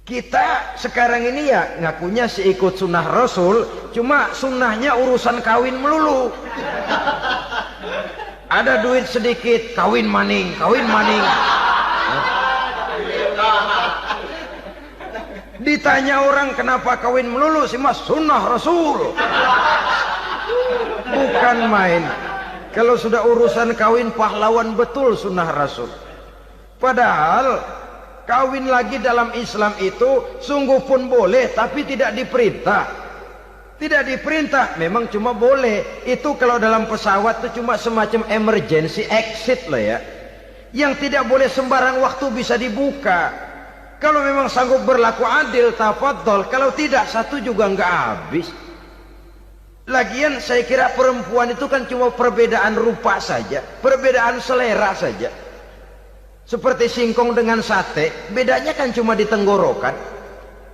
Kita sekarang ini ya ngakunya sih ikut sunnah Rasul, cuma sunnahnya urusan kawin melulu. Ada duit sedikit, kawin maning, kawin maning. Ditanya orang kenapa kawin melulu, sih mas sunnah Rasul. Bukan main. Kalau sudah urusan kawin pahlawan betul sunnah Rasul. Padahal kawin lagi dalam Islam itu sungguh pun boleh, tapi tidak diperintah. Tidak diperintah, memang cuma boleh. Itu kalau dalam pesawat itu cuma semacam emergency exit lah ya. Yang tidak boleh sembarang waktu bisa dibuka. Kalau memang sanggup berlaku adil, tafadhol. Kalau tidak, satu juga nggak habis. Lagian saya kira perempuan itu kan cuma perbedaan rupa saja, perbedaan selera saja. Seperti singkong dengan sate, bedanya kan cuma di tenggorokan.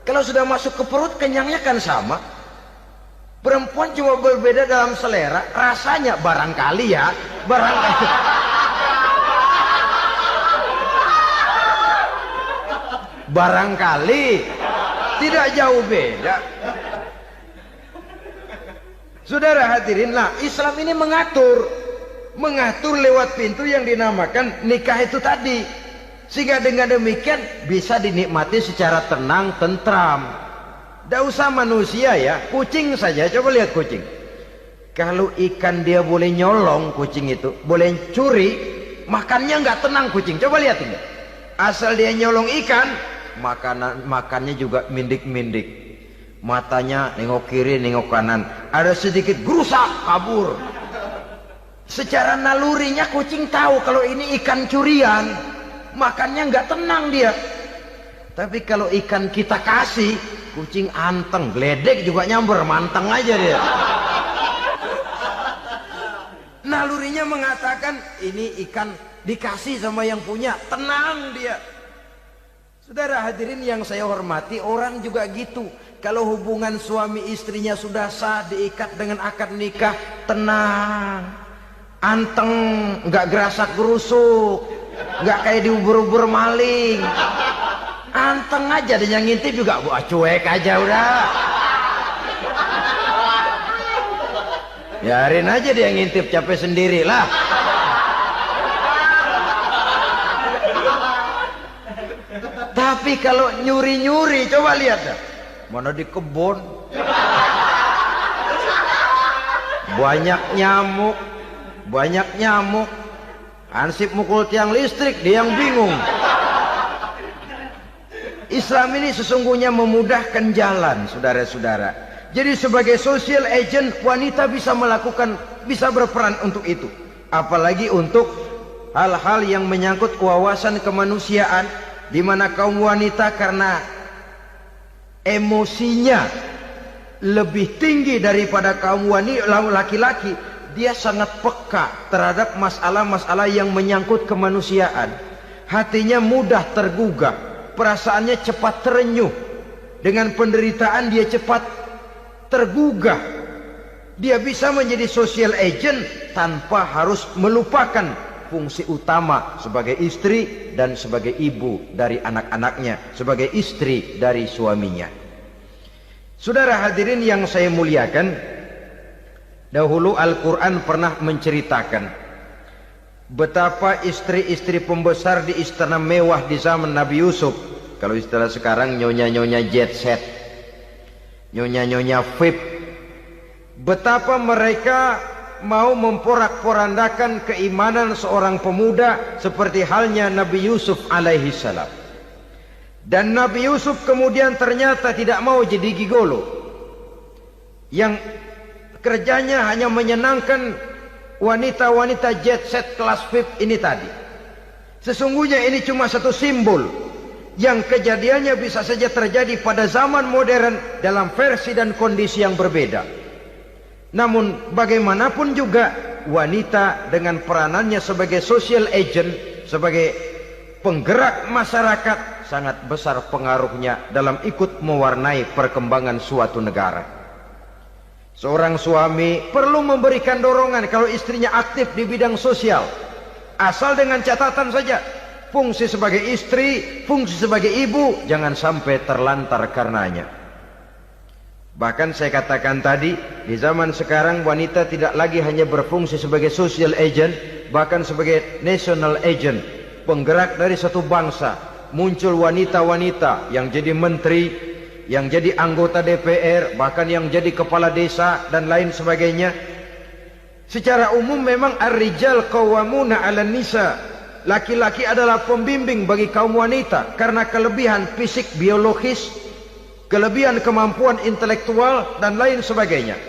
Kalau sudah masuk ke perut, kenyangnya kan sama. Perempuan cuma berbeda dalam selera, rasanya barangkali ya, barangkali. Barangkali tidak jauh beda. Saudara hadirinlah, Islam ini mengatur lewat pintu yang dinamakan nikah itu tadi, sehingga dengan demikian bisa dinikmati secara tenang, tentram. Tidak usah manusia ya, kucing saja. Coba lihat kucing. Kalau ikan dia boleh nyolong, kucing itu boleh curi, makannya nggak tenang kucing. Coba lihat ini. Asal dia nyolong ikan, makannya juga mindik-mindik. Matanya nengok kiri, nengok kanan. Ada sedikit gerusak, kabur. Secara nalurinya kucing tahu kalau ini ikan curian, makannya nggak tenang dia. Tapi kalau ikan kita kasih, kucing anteng, geledek juga nyamber, manteng aja dia. Nalurinya mengatakan ini ikan dikasih sama yang punya, tenang dia. Saudara hadirin yang saya hormati, orang juga gitu. Kalau hubungan suami istrinya sudah sah, diikat dengan akad nikah, tenang, anteng, nggak gerasak gerusuk, nggak kayak diubur-ubur maling, anteng aja. Dan yang ngintip juga gua cuek aja udah. Biarin aja dia ngintip, capek sendirilah. Tapi kalau nyuri-nyuri, coba lihat dah. Mana di kebun banyak nyamuk, Hansip mukul tiang listrik, dia yang bingung. Islam ini sesungguhnya memudahkan jalan, saudara-saudara. Jadi sebagai social agent, wanita bisa berperan untuk itu. Apalagi untuk hal-hal yang menyangkut wawasan kemanusiaan, di mana kaum wanita karena emosinya lebih tinggi daripada kaum laki-laki, dia sangat peka terhadap masalah-masalah yang menyangkut kemanusiaan. Hatinya mudah tergugah, perasaannya cepat terenyuh. Dengan penderitaan dia cepat tergugah. Dia bisa menjadi social agent tanpa harus melupakan fungsi utama sebagai istri dan sebagai ibu dari anak-anaknya, sebagai istri dari suaminya. Saudara hadirin yang saya muliakan, dahulu Al-Quran pernah menceritakan betapa istri-istri pembesar di istana mewah di zaman Nabi Yusuf, kalau istilah sekarang nyonya-nyonya jet set, nyonya-nyonya VIP, betapa mereka mau memporak-porandakan keimanan seorang pemuda seperti halnya Nabi Yusuf alaihi salam. Dan Nabi Yusuf kemudian ternyata tidak mau jadi gigolo yang kerjanya hanya menyenangkan wanita-wanita jet set kelas VIP ini tadi. Sesungguhnya ini cuma satu simbol yang kejadiannya bisa saja terjadi pada zaman modern dalam versi dan kondisi yang berbeda. Namun bagaimanapun juga wanita dengan peranannya sebagai social agent, sebagai penggerak masyarakat, sangat besar pengaruhnya dalam ikut mewarnai perkembangan suatu negara. Seorang suami perlu memberikan dorongan kalau istrinya aktif di bidang sosial, asal dengan catatan saja, fungsi sebagai istri, fungsi sebagai ibu, jangan sampai terlantar karenanya. Bahkan saya katakan tadi, di zaman sekarang wanita tidak lagi hanya berfungsi sebagai social agent, bahkan sebagai national agent, penggerak dari satu bangsa. Muncul wanita-wanita yang jadi menteri, yang jadi anggota DPR, bahkan yang jadi kepala desa dan lain sebagainya. Secara umum memang ar-rijal qawwamuna 'alan nisa. Laki-laki adalah pembimbing bagi kaum wanita karena kelebihan fisik biologis, kelebihan kemampuan intelektual dan lain sebagainya.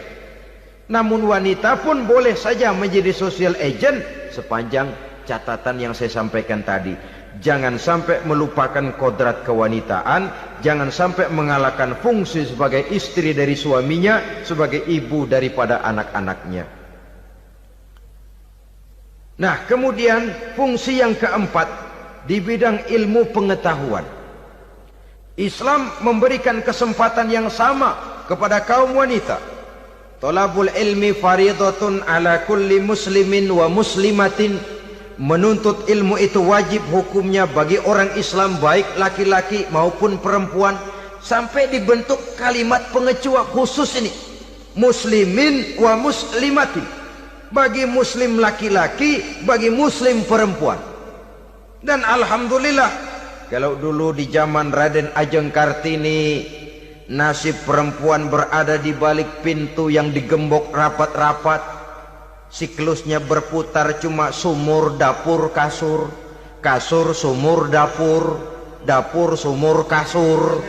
Namun wanita pun boleh saja menjadi social agent sepanjang catatan yang saya sampaikan tadi. Jangan sampai melupakan kodrat kewanitaan, jangan sampai mengalahkan fungsi sebagai istri dari suaminya, sebagai ibu daripada anak-anaknya. Nah, kemudian fungsi yang keempat di bidang ilmu pengetahuan. Islam memberikan kesempatan yang sama kepada kaum wanita. Thalabul ilmi faridatun ala kulli muslimin wa muslimatin. Menuntut ilmu itu wajib hukumnya bagi orang Islam, baik laki-laki maupun perempuan. Sampai dibentuk kalimat pengecua khusus ini, muslimin wa muslimatin, bagi muslim laki-laki, bagi muslim perempuan. Dan alhamdulillah, kalau dulu di zaman Raden Ajeng Kartini, nasib perempuan berada di balik pintu yang digembok rapat-rapat. Siklusnya berputar cuma sumur, dapur, kasur, kasur, sumur, dapur, dapur, sumur, kasur.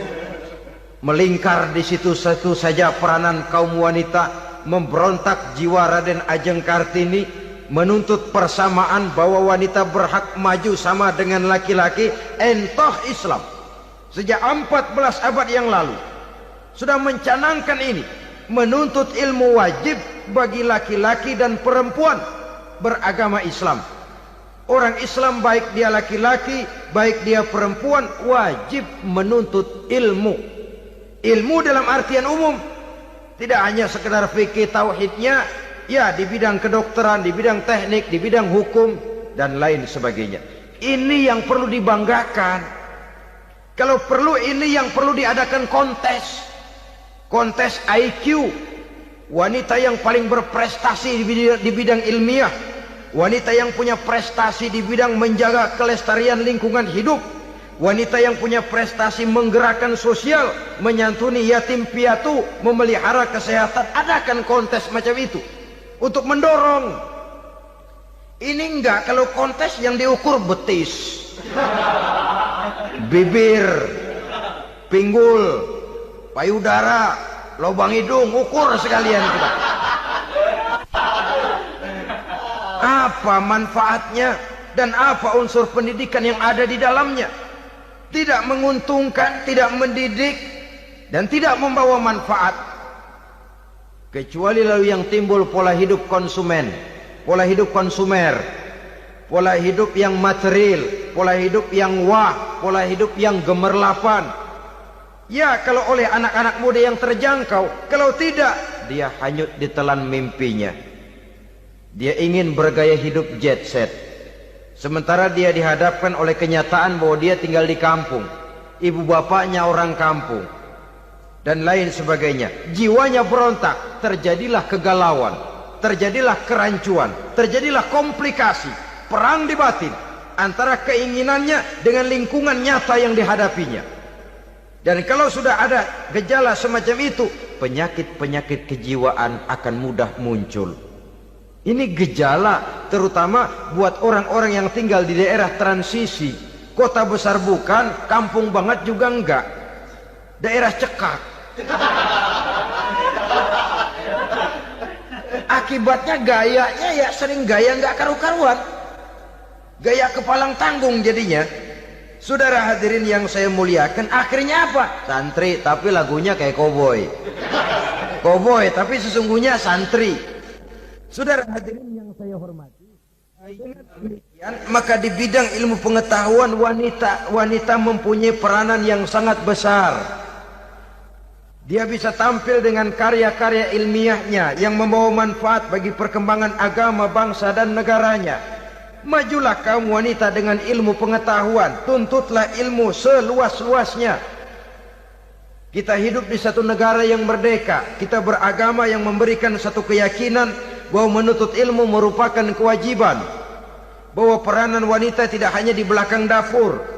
Melingkar di situ satu saja peranan kaum wanita. Memberontak jiwa Raden Ajeng Kartini, menuntut persamaan bahwa wanita berhak maju sama dengan laki-laki. Entah Islam sejak 14 abad yang lalu sudah mencanangkan ini, menuntut ilmu wajib bagi laki-laki dan perempuan beragama Islam. Orang Islam baik dia laki-laki, baik dia perempuan, wajib menuntut ilmu. Ilmu dalam artian umum, tidak hanya sekedar fikih tauhidnya, ya di bidang kedokteran, di bidang teknik, di bidang hukum dan lain sebagainya. Ini yang perlu dibanggakan. Kalau perlu, ini yang perlu diadakan kontes. Kontes IQ, wanita yang paling berprestasi di bidang ilmiah, wanita yang punya prestasi di bidang menjaga kelestarian lingkungan hidup, wanita yang punya prestasi menggerakkan sosial, menyantuni yatim piatu, memelihara kesehatan. Adakan kontes macam itu untuk mendorong. Ini enggak, kalau kontes yang diukur betis, bibir, pinggul, payudara, lubang hidung, ukur sekalian kita. Apa manfaatnya dan apa unsur pendidikan yang ada di dalamnya? Tidak menguntungkan, tidak mendidik, dan tidak membawa manfaat. Kecuali lalu yang timbul pola hidup konsumen, pola hidup konsumer, pola hidup yang material, pola hidup yang wah, pola hidup yang gemerlapan. Ya, kalau oleh anak-anak muda yang terjangkau. Kalau tidak, dia hanyut ditelan mimpinya. Dia ingin bergaya hidup jet set, sementara dia dihadapkan oleh kenyataan bahwa dia tinggal di kampung, ibu bapaknya orang kampung, dan lain sebagainya. Jiwanya berontak, terjadilah kegalauan, terjadilah kerancuan, terjadilah komplikasi, perang di batin antara keinginannya dengan lingkungan nyata yang dihadapinya. Dan kalau sudah ada gejala semacam itu, penyakit-penyakit kejiwaan akan mudah muncul. Ini gejala terutama buat orang-orang yang tinggal di daerah transisi. Kota besar bukan, kampung banget juga enggak. Daerah cekak. Akibatnya gayanya ya sering gaya enggak karu-karuan. Gaya kepalang tanggung jadinya. Saudara hadirin yang saya muliakan, akhirnya apa? Santri tapi lagunya kayak koboi. Koboi tapi sesungguhnya santri. Saudara hadirin yang saya hormati, dengan demikian maka di bidang ilmu pengetahuan wanita mempunyai peranan yang sangat besar. Dia bisa tampil dengan karya-karya ilmiahnya yang membawa manfaat bagi perkembangan agama, bangsa dan negaranya. Majulah kaum wanita dengan ilmu pengetahuan, tuntutlah ilmu seluas-luasnya. Kita hidup di satu negara yang merdeka, kita beragama yang memberikan satu keyakinan bahwa menuntut ilmu merupakan kewajiban, bahwa peranan wanita tidak hanya di belakang dapur,